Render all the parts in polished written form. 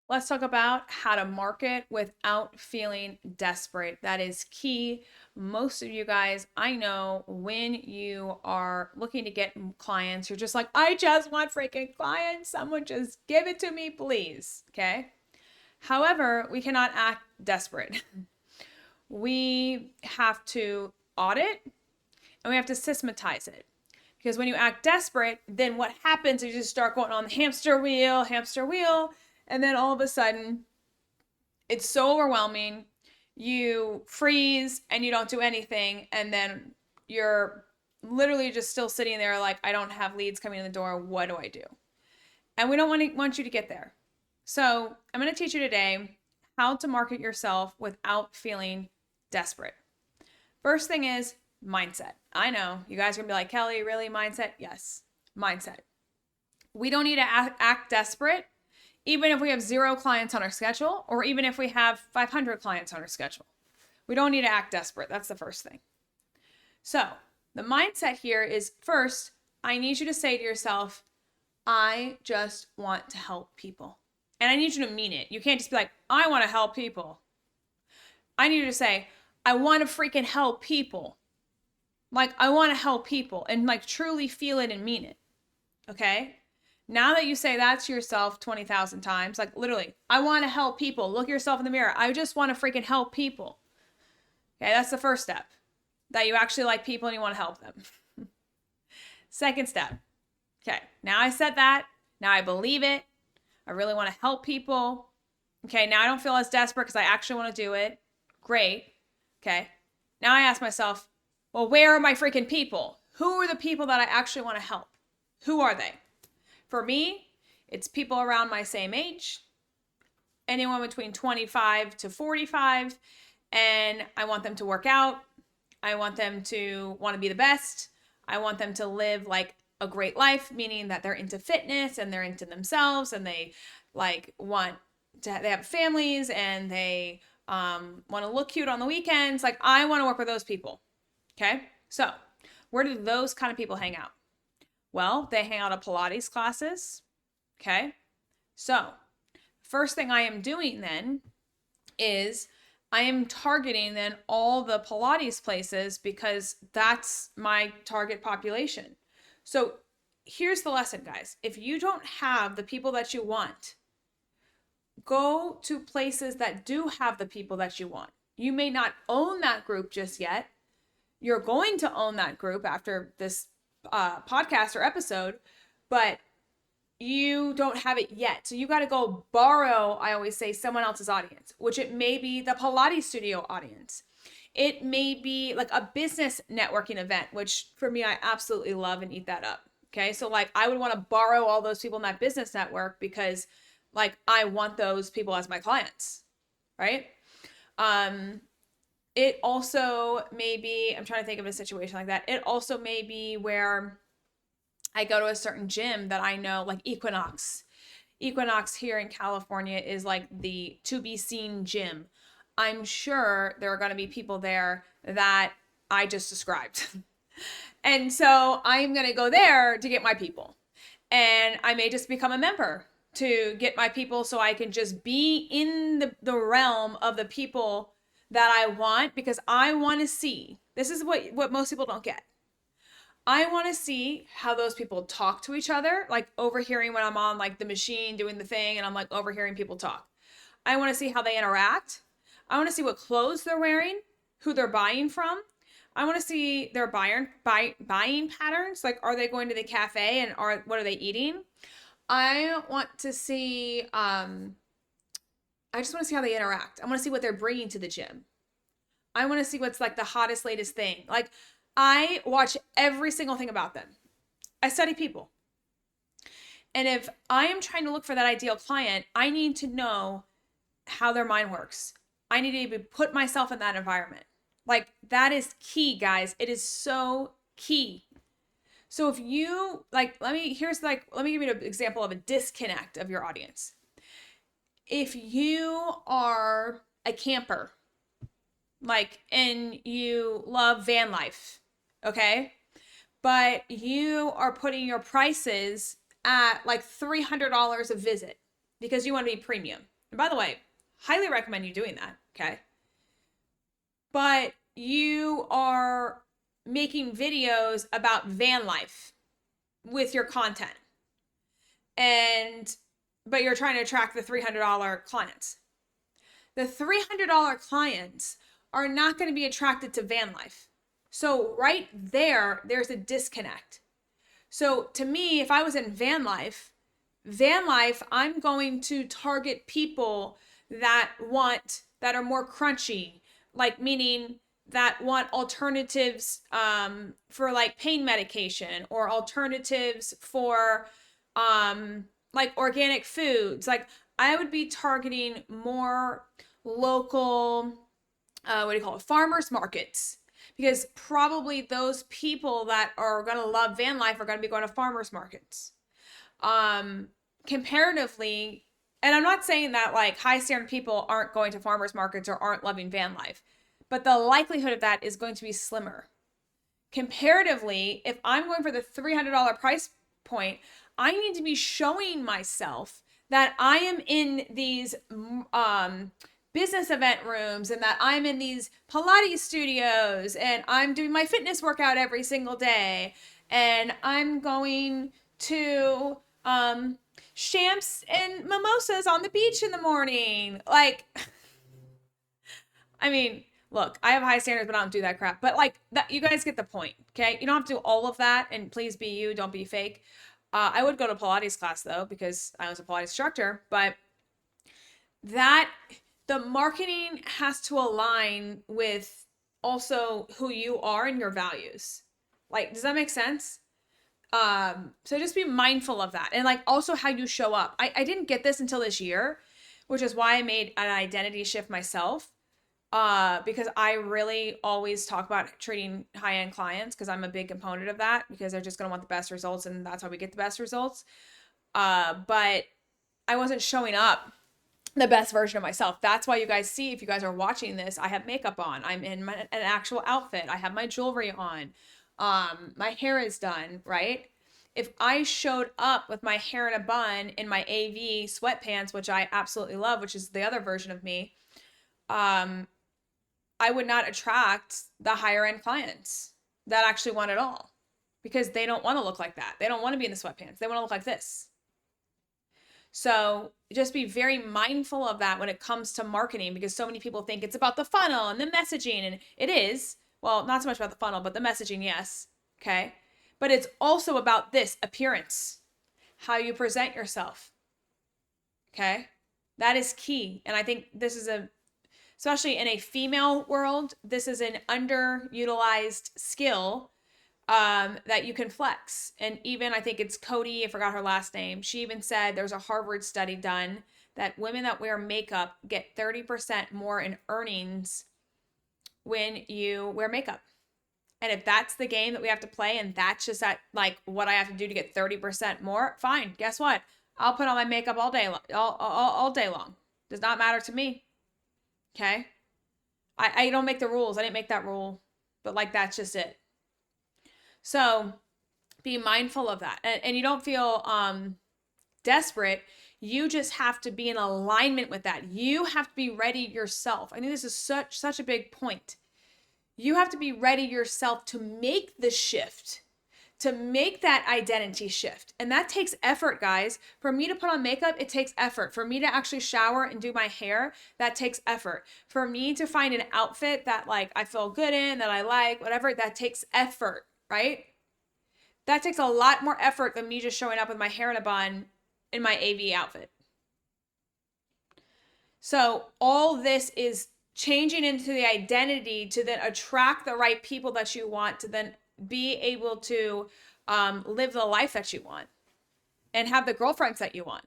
Let's talk about how to market without feeling desperate. That is key. Most of you guys, I know when you are looking to get clients, you're just like, I just want freaking clients. Someone just give it to me, please. Okay. However, we cannot act desperate. We have to audit and we have to systematize it. Because when you act desperate, then what happens is you just start going on the hamster wheel, and then all of a sudden it's so overwhelming. You freeze and you don't do anything, and then you're literally just still sitting there like, I don't have leads coming in the door. What do I do? And we don't want you to get there. So I'm going to teach you today how to market yourself without feeling desperate. First thing is mindset. I know you guys are going to be like, Kelly, really? Mindset? Yes, mindset. We don't need to act desperate, even if we have 0 clients on our schedule, or even if we have 500 clients on our schedule. We don't need to act desperate. That's the first thing. So, the mindset here is first, I need you to say to yourself, I just want to help people. And I need you to mean it. You can't just be like, I want to help people. I need you to say, I want to freaking help people. Like, I want to help people and like truly feel it and mean it. Okay? Now that you say that to yourself 20,000 times, like literally, I want to help people. Look yourself in the mirror. I just want to freaking help people. Okay, that's the first step. That you actually like people and you want to help them. Second step. Okay, now I said that. Now I believe it. I really want to help people. Okay, now I don't feel as desperate because I actually want to do it. Great. Okay, now I ask myself, well, where are my freaking people? Who are the people that I actually want to help? Who are they? For me, it's people around my same age, anyone between 25 to 45, and I want them to work out. I want them to want to be the best. I want them to live like a great life, meaning that they're into fitness and they're into themselves and they like want to they have families and they want to look cute on the weekends. Like I want to work with those people. Okay. So where do those kind of people hang out? Well, they hang out at Pilates classes. Okay. So, first thing I am doing then is I am targeting then all the Pilates places because that's my target population. So, here's the lesson, guys. If you don't have the people that you want, go to places that do have the people that you want. You may not own that group just yet. You're going to own that group after this podcast or episode, but you don't have it yet. So you got to go borrow, I always say, someone else's audience, which it may be the Pilates studio audience. It may be like a business networking event, which for me, I absolutely love and eat that up. Okay. So like I would want to borrow all those people in that business network because like I want those people as my clients. Right. Um, it also may be, I'm trying to think of a situation like that. It also may be where I go to a certain gym that I know, like Equinox. Equinox here in California is like the to be seen gym. I'm sure there are going to be people there that I just described. And so I'm going to go there to get my people. And I may just become a member to get my people so I can just be in the realm of the people that I want because I want to see. This is what most people don't get. I want to see how those people talk to each other, like overhearing when I'm on like the machine doing the thing and I'm like overhearing people talk. I want to see how they interact. I want to see what clothes they're wearing, who they're buying from. I want to see their buying patterns. Like, are they going to the cafe and what are they eating? I want to see. I just want to see how they interact. I want to see what they're bringing to the gym. I want to see what's like the hottest, latest thing. Like, I watch every single thing about them. I study people. And if I am trying to look for that ideal client, I need to know how their mind works. I need to put myself in that environment. Like that is key, guys. It is so key. So if you like, let me give you an example of a disconnect of your audience. If you are a camper, like, and you love van life, okay? But you are putting your prices at like $300 a visit because you want to be premium. And by the way, highly recommend you doing that, okay? But you are making videos about van life with your content. But you're trying to attract the $300 clients. The $300 clients are not going to be attracted to van life. So right there, there's a disconnect. So to me, if I was in van life, I'm going to target people that are more crunchy, like meaning that want alternatives for like pain medication or alternatives for like organic foods. Like I would be targeting more local, farmers markets, because probably those people that are going to love van life are going to be going to farmers markets. Comparatively, and I'm not saying that like high standard people aren't going to farmers markets or aren't loving van life, but the likelihood of that is going to be slimmer. Comparatively, if I'm going for the $300 price point, I need to be showing myself that I am in these business event rooms and that I'm in these Pilates studios and I'm doing my fitness workout every single day and I'm going to champs and mimosas on the beach in the morning. Like, I mean, look, I have high standards, but I don't do that crap. But like that, you guys get the point, okay? You don't have to do all of that, and please be you, don't be fake. I would go to Pilates class though, because I was a Pilates instructor, but that the marketing has to align with also who you are and your values. Like, does that make sense? So just be mindful of that. And like also how you show up. I didn't get this until this year, which is why I made an identity shift myself. Because I really always talk about treating high-end clients because I'm a big component of that because they're just going to want the best results and that's how we get the best results. But I wasn't showing up the best version of myself. That's why you guys see, if you guys are watching this, I have makeup on. I'm in an actual outfit. I have my jewelry on. My hair is done, right? If I showed up with my hair in a bun in my AV sweatpants, which I absolutely love, which is the other version of me, I would not attract the higher end clients that actually want it all because they don't want to look like that. They don't want to be in the sweatpants. They want to look like this. So just be very mindful of that when it comes to marketing, because so many people think it's about the funnel and the messaging, and it is. Well, not so much about the funnel, but the messaging, yes. Okay. But it's also about this appearance, how you present yourself. Okay. That is key. And I think this is especially in a female world, this is an underutilized skill that you can flex. And even I think it's Cody, I forgot her last name. She even said there's a Harvard study done that women that wear makeup get 30% more in earnings when you wear makeup. And if that's the game that we have to play and that's just like what I have to do to get 30% more, fine. Guess what? I'll put on my makeup all day long. Does not matter to me. Okay. I don't make the rules. I didn't make that rule, but like, that's just it. So be mindful of that. And you don't feel desperate. You just have to be in alignment with that. You have to be ready yourself. I think this is such a big point. You have to be ready yourself to make the shift, to make that identity shift. And that takes effort, guys. For me to put on makeup, it takes effort. For me to actually shower and do my hair, that takes effort. For me to find an outfit that like I feel good in, that I like, whatever, that takes effort, right? That takes a lot more effort than me just showing up with my hair in a bun in my AV outfit. So all this is changing into the identity to then attract the right people that you want to then be able to live the life that you want and have the girlfriends that you want.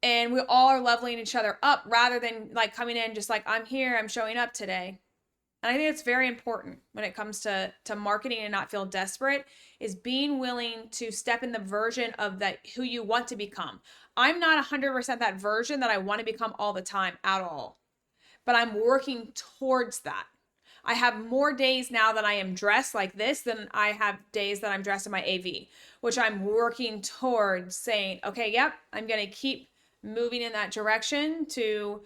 And we all are leveling each other up rather than like coming in just like, I'm here, I'm showing up today. And I think it's very important when it comes to marketing and not feel desperate, is being willing to step in the version of that who you want to become. I'm not 100% that version that I want to become all the time at all, but I'm working towards that. I have more days now that I am dressed like this than I have days that I'm dressed in my AV, which I'm working towards saying, okay, yep, I'm going to keep moving in that direction to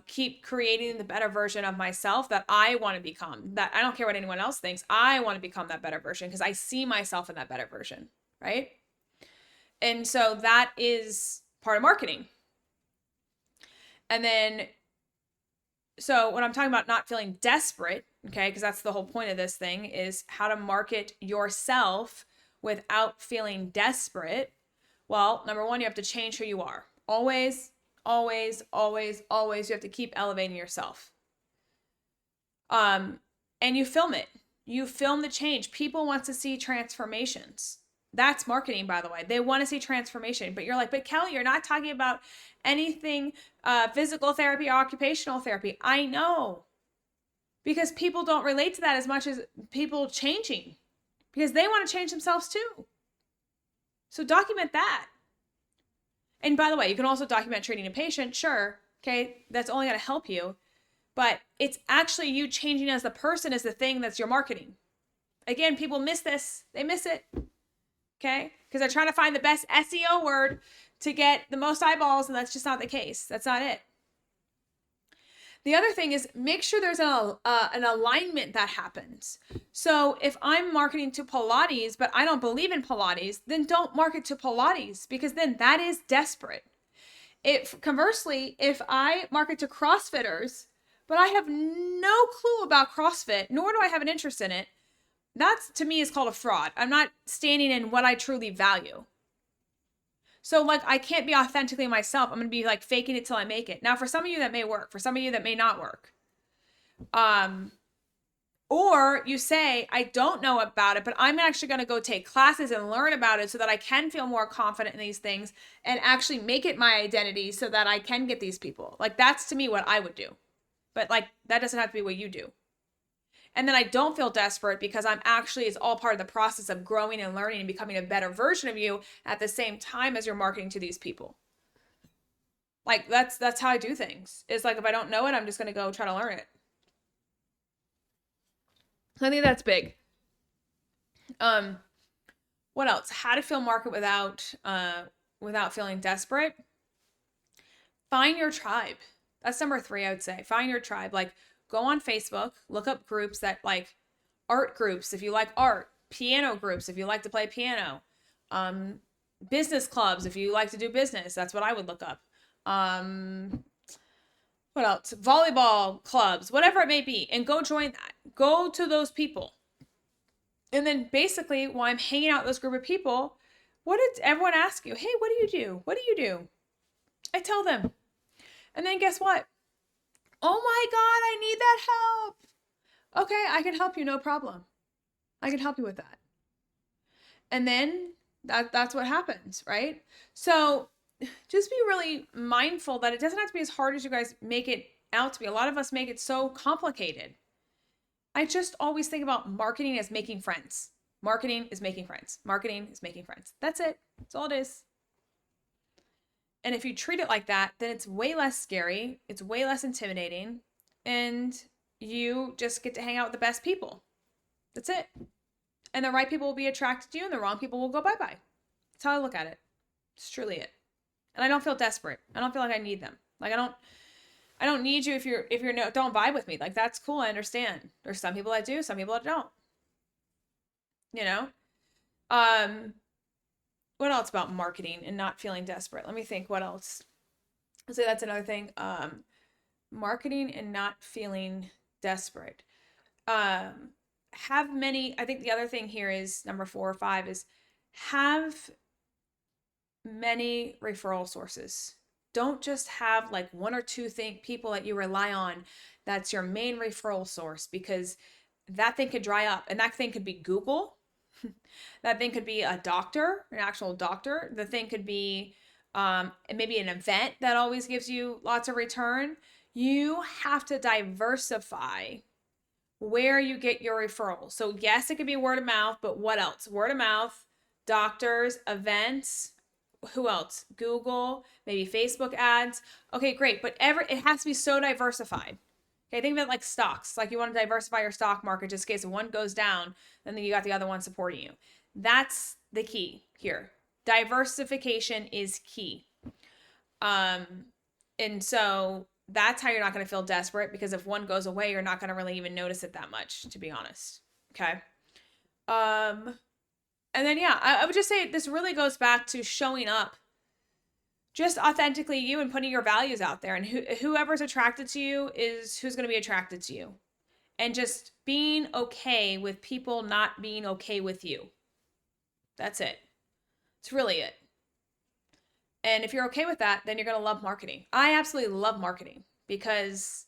keep creating the better version of myself that I want to become. That I don't care what anyone else thinks. I want to become that better version because I see myself in that better version, right? And so that is part of marketing. And then, so when I'm talking about not feeling desperate, okay, because that's the whole point of this thing, is how to market yourself without feeling desperate. Well, number one, you have to change who you are. Always, always, always, always, you have to keep elevating yourself. And you film it. You film the change. People want to see transformations. That's marketing, by the way. They want to see transformation. But you're like, but Kelly, you're not talking about anything physical therapy, occupational therapy. I know. Because people don't relate to that as much as people changing. Because they want to change themselves too. So document that. And by the way, you can also document treating a patient. Sure. Okay. That's only going to help you. But it's actually you changing as the person is the thing that's your marketing. Again, people miss this. They miss it. Okay? Because they're trying to find the best SEO word to get the most eyeballs, and that's just not the case. That's not it. The other thing is make sure there's an alignment that happens. So if I'm marketing to Pilates, but I don't believe in Pilates, then don't market to Pilates because then that is desperate. Conversely, if I market to CrossFitters, but I have no clue about CrossFit, nor do I have an interest in it, that's to me is called a fraud. I'm not standing in what I truly value. So like I can't be authentically myself. I'm going to be like faking it till I make it. Now for some of you that may work, for some of you that may not work. Or you say, I don't know about it, but I'm actually going to go take classes and learn about it so that I can feel more confident in these things and actually make it my identity so that I can get these people. Like that's to me what I would do. But like that doesn't have to be what you do. And then I don't feel desperate because it's all part of the process of growing and learning and becoming a better version of you at the same time as you're marketing to these people. Like that's how I do things. It's like if I don't know it, I'm just going to go try to learn it. I think that's big. What else? How to feel market without feeling desperate. Find your tribe. That's number 3, I would say. Find your tribe. Like go on Facebook, look up groups that like art groups if you like art, piano groups if you like to play piano, business clubs if you like to do business. That's what I would look up. What else? Volleyball clubs, whatever it may be, and go join that. Go to those people. And then basically while I'm hanging out with this group of people, what did everyone ask you? Hey, what do you do? What do you do? I tell them. And then guess what? Oh my God, I need that help. Okay, I can help you, no problem. I can help you with that. And then that's what happens, right? So just be really mindful that it doesn't have to be as hard as you guys make it out to be. A lot of us make it so complicated. I just always think about marketing as making friends. Marketing is making friends. Marketing is making friends. That's it. That's all it is. And if you treat it like that, then it's way less scary. It's way less intimidating. And you just get to hang out with the best people. That's it. And the right people will be attracted to you and the wrong people will go bye-bye. That's how I look at it. It's truly it. And I don't feel desperate. I don't feel like I need them. Like I don't need you if you're no, don't vibe with me. Like that's cool. I understand. There's some people that do, some people that don't. You know? What else about marketing and not feeling desperate? Let me think what else. I'll say that's another thing. Marketing and not feeling desperate. I think the other thing here is number 4 or 5 is have many referral sources. Don't just have like 1 or 2 people that you rely on. That's your main referral source because that thing could dry up and that thing could be Google. That thing could be a doctor, an actual doctor. The thing could be maybe an event that always gives you lots of return. You have to diversify where you get your referrals. So yes, it could be word of mouth, but what else? Word of mouth, doctors, events, who else? Google, maybe Facebook ads. Okay, great. But it has to be so diversified. Okay, think of it like stocks. Like you want to diversify your stock market just in case one goes down, and then you got the other one supporting you. That's the key here. Diversification is key. And so that's how you're not going to feel desperate, because if one goes away, you're not going to really even notice it that much, to be honest. Okay. Um, and then, yeah, I would just say this really goes back to showing up just authentically you and putting your values out there. And whoever's attracted to you is who's going to be attracted to you. And just being okay with people not being okay with you. That's it. It's really it. And if you're okay with that, then you're going to love marketing. I absolutely love marketing because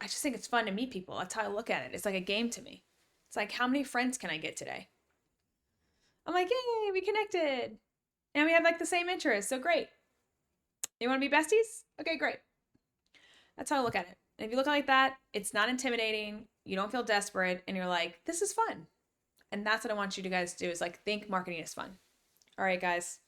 I just think it's fun to meet people. That's how I look at it. It's like a game to me. It's like, how many friends can I get today? I'm like, yay, we connected. And we have like the same interests. So great. You want to be besties? Okay, great. That's how I look at it. And if you look like that, it's not intimidating. You don't feel desperate. And you're like, this is fun. And that's what I want you to guys do, is like think marketing is fun. All right, guys.